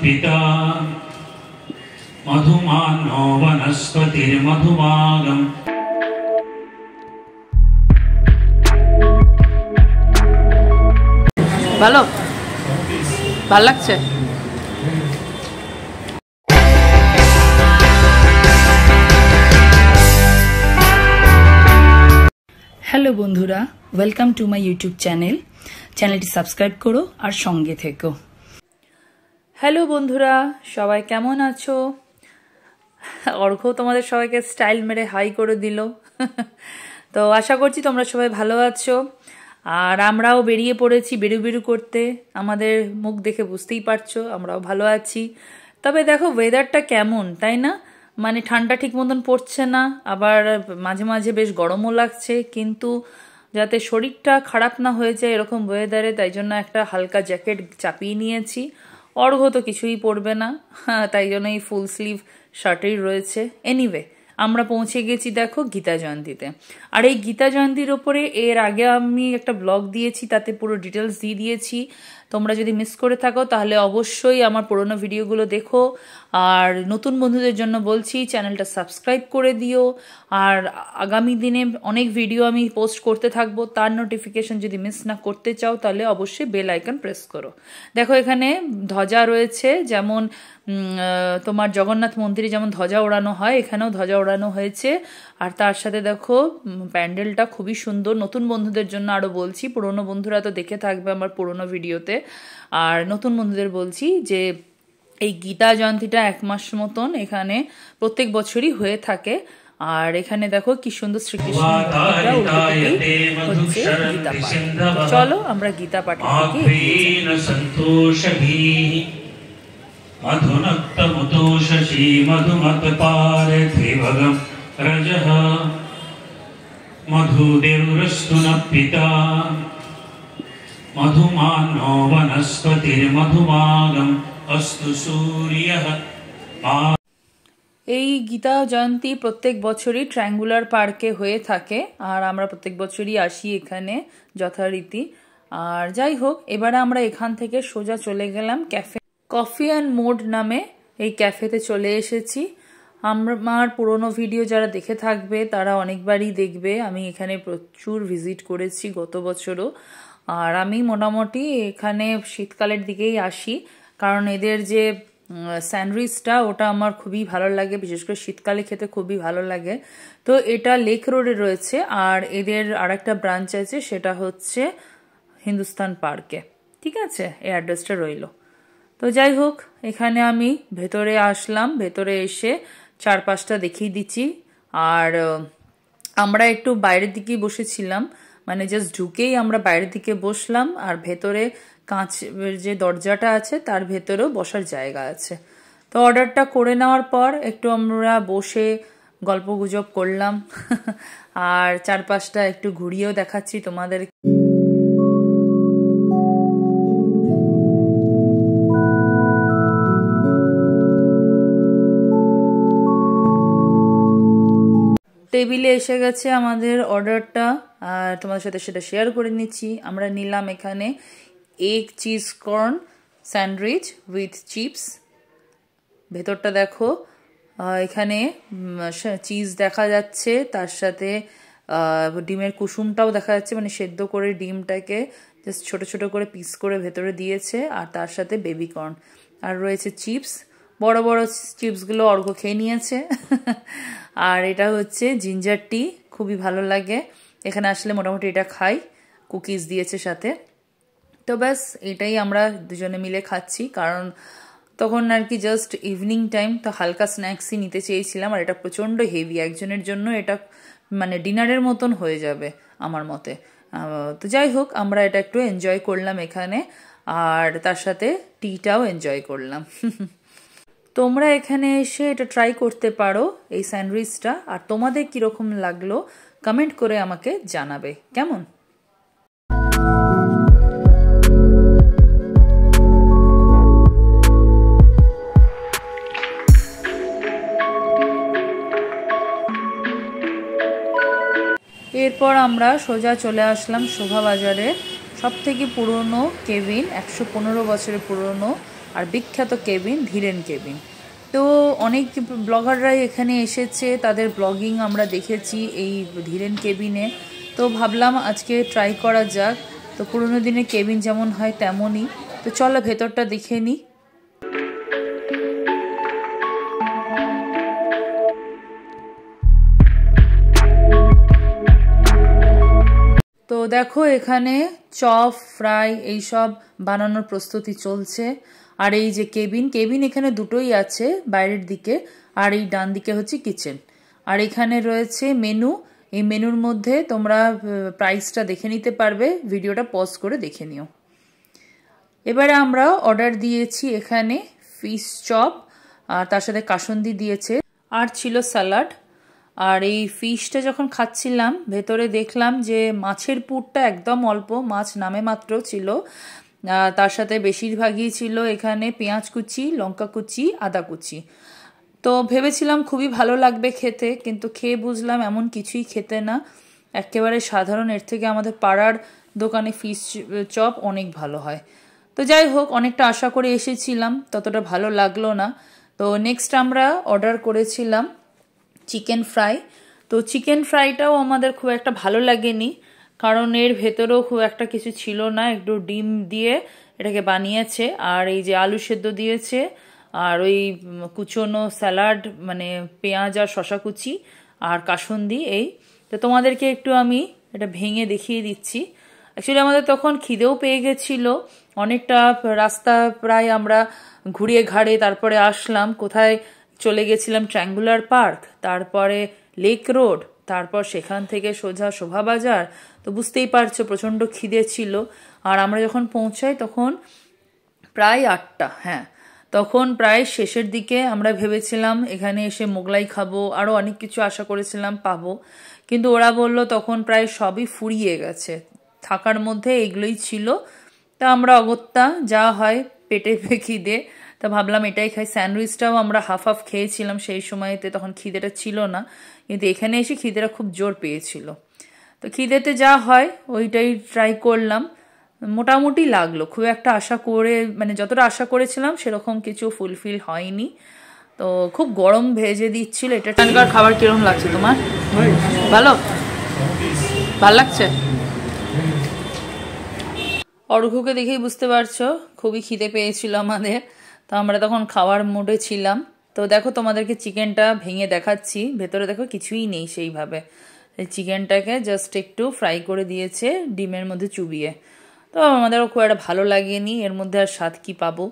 पिता मधुमानो वनस्पतिर्मधुमागम। ভালো ভাল লাগছে। হ্যালো বন্ধুরা, ওয়েলকাম টু মাই ইউটিউব চ্যানেলটি সাবস্ক্রাইব করো আর সঙ্গে থেকো। হ্যালো বন্ধুরা, সবাই কেমন আছো? অর্ঘ তোমাদের সবাইকে স্টাইল মেরে হাই করে দিল। তো আশা করছি তোমরা সবাই ভালো আছো। আর আমরাও বেরিয়ে পড়েছি বেরু করতে। আমাদের মুখ দেখে বুঝতেই পারছো আমরাও ভালো আছি। তবে দেখো ওয়েদারটা কেমন, তাই না? মানে ঠান্ডা ঠিক মতন পড়ছে না, আবার মাঝে মাঝে বেশ গরমও লাগছে। কিন্তু যাতে শরীরটা খারাপ না হয়ে যায় এরকম ওয়েদারে, তাই জন্য একটা হালকা জ্যাকেট চাপিয়ে নিয়েছি। অর্ঘ তো কিছুই পরবে না, তাই জন্য এই ফুল স্লিভ শার্টেই রয়েছে। এনিওয়ে, আমরা পৌঁছে গেছি দেখো গীতা জয়ন্তীতে। আর এই গীতা জয়ন্তীর ওপরে এর আগে আমি একটা ব্লগ দিয়েছি, তাতে পুরো ডিটেলস দিয়ে দিয়েছি। তোমরা যদি মিস করে থাকো তাহলে অবশ্যই আমার পুরোনো ভিডিওগুলো দেখো। আর নতুন বন্ধুদের জন্য বলছি চ্যানেলটা সাবস্ক্রাইব করে দিও। আর আগামী দিনে অনেক ভিডিও আমি পোস্ট করতে থাকবো, তার নোটিফিকেশন যদি মিস না করতে চাও তাহলে অবশ্যই বেল আইকন প্রেস করো। দেখো এখানে ধ্বজা রয়েছে, যেমন তোমার জগন্নাথ মন্দিরে যেমন ধ্বজা ওড়ানো হয়, এখানেও ধ্বজা ওড়ানো হয়েছে। আর তার সাথে দেখো প্যান্ডেলটা খুবই সুন্দর। নতুন বন্ধুদের জন্য আরও বলছি, পুরনো বন্ধুরা তো দেখে থাকবে আমার পুরনো ভিডিওতে। আর নতুন বন্ধুদের বলছি যে এই গীতা জয়ন্তীটা 1 মাস মতন এখানে প্রত্যেক বছরই হয়ে থাকে। আর এখানে দেখো কি সুন্দর শ্রীকৃষ্ণ হচ্ছে গীতা পাঠ। চলো আমরা গীতা পাঠের দিকে। अधुनक्तमुतोषी मधुमत्पार्थिवगं रजः मधुदेवरस्तु न पिता मधुमानो वनस्पतिर्मधुमागम अस्तु सूर्यः। এই গীতা জয়ন্তী প্রত্যেক বছরই ট্রায়াঙ্গুলার পার্কে হয়ে থাকে, আর আমরা প্রত্যেক বছরই আসি এখানে যথারীতি। আর যাই হোক, এবারে আমরা এখান থেকে সোজা চলে গেলাম ক্যাফে। কফি অ্যান্ড মোড নামে এই ক্যাফেতে চলে এসেছি। আমার পুরনো ভিডিও যারা দেখে থাকবে তারা অনেকবারই দেখবে আমি এখানে প্রচুর ভিজিট করেছি গত বছরও। আর আমি মোটামুটি এখানে শীতকালের দিকেই আসি, কারণ এদের যে স্যান্ডউইচটা ওটা আমার খুবই ভালো লাগে, বিশেষ করে শীতকালে খেতে খুবই ভালো লাগে। তো এটা লেক রোডে রয়েছে, আর এদের আরেকটা ব্রাঞ্চ আছে, সেটা হচ্ছে হিন্দুস্তান পার্কে। ঠিক আছে, এই অ্যাড্রেসটা রইলো। তো যাই হোক, এখানে আমি ভেতরে আসলাম। ভেতরে এসে চারপাশটা দেখিয়ে দিচ্ছি। আর আমরা একটু বাইরের দিকেই বসেছিলাম, মানে জাস্ট ঢুকেই আমরা বাইরের দিকে বসলাম। আর ভেতরে কাঁচের যে দরজাটা আছে তার ভেতরেও বসার জায়গা আছে। তো অর্ডারটা করে নেওয়ার পর একটু আমরা বসে গল্প গুজব করলাম। আর চারপাশটা একটু ঘুরিয়েও দেখাচ্ছি তোমাদের। টেবিলে এসে গেছে আমাদের অর্ডারটা, আর তোমাদের সাথে সেটা শেয়ার করে নিচ্ছি। আমরা নিলাম এখানে egg cheese corn sandwich with chips. ভেতরটা দেখো, এখানে চিজ দেখা যাচ্ছে, তার সাথে ডিমের কুসুমটাও দেখা যাচ্ছে, মানে সেদ্ধ করে ডিমটাকে জাস্ট ছোট ছোট করে পিস করে ভেতরে দিয়েছে। আর তার সাথে বেবি কর্ন, আর রয়েছে চিপস। বড় বড় চিপসগুলো অর্ঘ খেয়ে নিয়েছে। আর এটা হচ্ছে জিঞ্জার টি, খুবই ভালো লাগে এখানে আসলে, মোটামুটি এটা খাই। কুকিজ দিয়েছে সাথে। তো ব্যাস এটাই আমরা দুজনে মিলে খাচ্ছি, কারণ তখন আর কি জাস্ট ইভিনিং টাইম, তো হালকা স্ন্যাক্সই নিতে চেয়েছিলাম। আর এটা প্রচণ্ড হেভি, একজনের জন্য এটা মানে ডিনারের মতন হয়ে যাবে আমার মতে। তো যাই হোক, আমরা এটা একটু এনজয় করলাম এখানে, আর তার সাথে টিটাও এনজয় করলাম। তোমরা এখানে এসে এটা ট্রাই করতে পারো এই স্যান্ডউইচটা। আর তোমাদের কীরকম লাগলো কমেন্ট করে আমাকে জানাবে, কেমন? এরপর আমরা সোজা চলে আসলাম শোভাবাজারে। সবথেকে পুরনো কেবিন, 115 বছরের পুরনো। আর বিখ্যাত কেবিন ধীরেন কেবিন। তো অনেক ব্লগাররাই এখানে এসেছে, তাদের ব্লগিং আমরা দেখেছি এই ধীরেন কেবিনে। তো ভাবলাম আজকে ট্রাই করা যাক। তো পুরোনো দিনের কেবিন যেমন হয় তেমনই। তো চলো ভেতরটা দেখে নিই। তো দেখো এখানে চপ ফ্রাই এইসব বানানোর প্রস্তুতি চলছে। আর এই যে কেবিন এখানে দুটোই আছে, বাইরের দিকে আর এই ডান দিকে হচ্ছে কিচেন। আর এখানে রয়েছে মেনু, এই মেনুর মধ্যে তোমরা প্রাইসটা দেখে নিতে পারবে, ভিডিওটা পজ করে দেখে নিও। এবারে আমরা অর্ডার দিয়েছি এখানে ফিশ চপ, আর তার সাথে কাসুন্দি দিয়েছে, আর ছিল স্যালাড। আর এই ফিশটা যখন খাচ্ছিলাম ভেতরে দেখলাম যে মাছের পুরটা একদম অল্প, মাছ নামে মাত্র ছিল। তার সাথে বেশিরভাগই ছিল এখানে পেঁয়াজ কুচি, লঙ্কা কুচি, আদা কুচি। তো ভেবেছিলাম খুবই ভালো লাগবে খেতে, কিন্তু খেয়ে বুঝলাম এমন কিছুই খেতে না, একেবারে সাধারণ। এর থেকে আমাদের পাড়ার দোকানে ফিশ চপ অনেক ভালো হয়। তো যাই হোক, অনেকটা আশা করে এসেছিলাম, ততটা ভালো লাগলো না। তো নেক্সট আমরা অর্ডার করেছিলাম চিকেন ফ্রাই। তো চিকেন ফ্রাইটাও আমাদের খুব একটা ভালো লাগেনি, কারণ এর ভেতরেও খুব একটা কিছু ছিল না, একটু ডিম দিয়ে এটাকে বানিয়েছে, আর এই যে আলু সেদ্ধ দিয়েছে, আর ওই কুচনো স্যালাড মানে পেঁয়াজ আর শশা কুচি আর কাসুন্দি। এই তো তোমাদেরকে একটু আমি এটা ভেঙে দেখিয়ে দিচ্ছি। অ্যাকচুয়ালি আমাদের তখন খিদেও পেয়ে গেছিলো অনেকটা, রাস্তা প্রায় আমরা ঘুরিয়ে ঘাড়ে তারপরে আসলাম। কোথায় চলে গেছিলাম ট্রায়াঙ্গুলার পার্ক, তারপরে লেক রোড, তারপর সেখান থেকে সোজা শোভাবাজার। তো বুঝতেই পারছো প্রচণ্ড খিদে ছিল। আর আমরা যখন পৌঁছাই তখন প্রায় 8টা, হ্যাঁ তখন প্রায় শেষের দিকে। আমরা ভেবেছিলাম এখানে এসে মোগলাই খাবো, আরও অনেক কিছু আশা করেছিলাম পাবো, কিন্তু ওরা বলল তখন প্রায় সবই ফুরিয়ে গেছে, থাকার মধ্যে এগুলোই ছিল। তা আমরা অগত্যা যা হয় পেটে খিদে, তা ভাবলাম এটাই খাই। স্যান্ডউইচটাও আমরা হাফ হাফ খেয়েছিলাম সেই সময়তে, তখন খিদেটা ছিল না, কিন্তু এখানে এসে খিদেটা খুব জোর পেয়েছিল। তো খিদেতে যা হয় ওইটাই ট্রাই করলাম, মোটামুটি লাগলো। খুব একটা আশা করে মানে যতটা আশা করেছিলাম সেরকম কিছু ফুলফিল হয়নি। তো খুব গরম ভেজে দিচ্ছিল। এটা এখানকার খাবার কিরকম লাগছে তোমার? ভালো লাগছে? অর্ঘ্যকে দেখেই বুঝতে পারছো খুবই খিদে পেয়েছিল আমাদের, তো আমরা তখন খাওয়ার মুডে ছিলাম। তো দেখো তোমাদেরকে চিকেনটা ভেঙে দেখাচ্ছি, ভেতরে দেখো কিছুই নেই সেইভাবে। চিকেনটাকে জাস্ট একটু ফ্রাই করে দিয়েছে ডিমের মধ্যে চুবিয়ে। তো আমাদেরও খুব একটা ভালো লাগেনি, এর মধ্যে আর স্বাদ কি পাবো,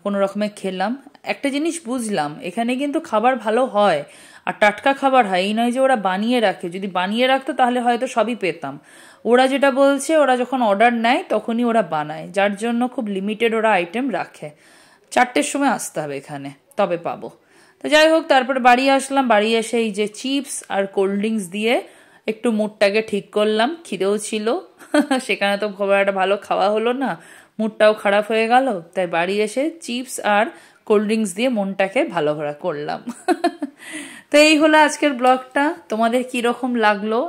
কোনো রকমে খেলাম। একটা জিনিস বুঝলাম, এখানে কিন্তু খাবার ভালো হয় আর টাটকা খাবার হয়, এই নয় যে ওরা বানিয়ে রাখে। যদি বানিয়ে রাখতো তাহলে হয়তো সবই পেতাম। ওরা যেটা বলছে, ওরা যখন অর্ডার নেয় তখনই ওরা বানায়, যার জন্য খুব লিমিটেড ওরা আইটেম রাখে। 4টের সময় আসতে হবে এখানে, তবে পাবো। তো যাই হোক, তারপর বাড়ি আসলাম। বাড়ি এসে এই যে চিপস আর কোল্ড ড্রিঙ্কস দিয়ে একটু মুডটাকে ঠিক করলাম, খিদেও ছিল সেখানে তো খুব একটা ভালো খাওয়া হলো না, মুডটাও খারাপ হয়ে গেল। তাই বাড়ি এসে চিপস আর কোল্ড ড্রিঙ্কস দিয়ে মনটাকে ভালো করলাম তো এই হলো আজকের ব্লগটা। তোমাদের কীরকম লাগলো?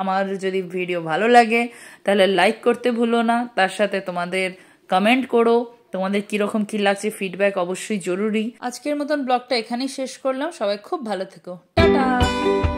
আমার যদি ভিডিও ভালো লাগে তাহলে লাইক করতে ভুলো না, তার সাথে তোমাদের কমেন্ট করো তোমাদের কীরকম কী লাগছে, ফিডব্যাক অবশ্যই জরুরি। আজকের মতন ব্লগটা এখানেই শেষ করলাম। সবাই খুব ভালো থেকো, টাটা।